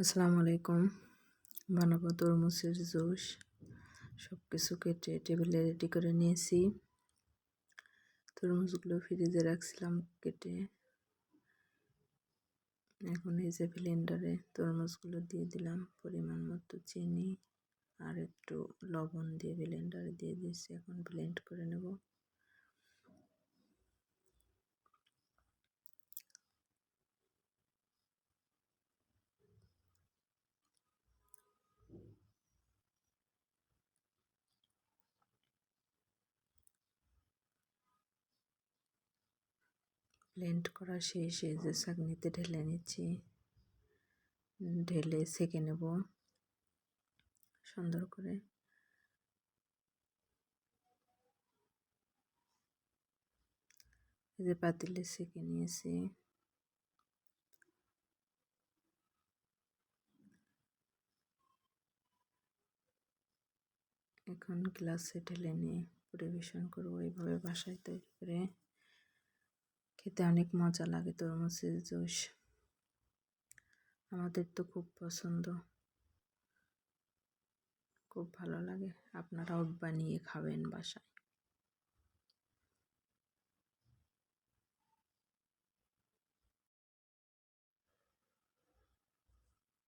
আসসালামু আলাইকুম। বানাবো তরমুজের জুস। সব কিছু কেটে টেবিলে রেডি করে নিয়েছি। তরমুজগুলো ফ্রিজে রাখছিলাম কেটে। এখন এই যে ব্লেন্ডারে তরমুজগুলো দিয়ে দিলাম, পরিমাণ মতো চিনি আর একটু লবণ দিয়ে ব্লেন্ডারে দিয়ে দিয়েছি। এখন ব্লেন্ড করে নেব। ব্লেন্ড করা শেষে যে ছাঁকনিতে ঢেলে নিচ্ছি, ঢেলে সেঁকে নেব সুন্দর করে। এই যে পাতিলে সেঁকে নিয়েছি। এখন গ্লাসে ঢেলে নিয়ে পরিবেশন করবো। এইভাবে বাসায় তৈরি করে খেতে অনেক মজা লাগে তরমুজের জুস। আমাদের তো খুব পছন্দ, খুব ভালো লাগে। আপনারাও বানিয়ে খাবেন বাসায়।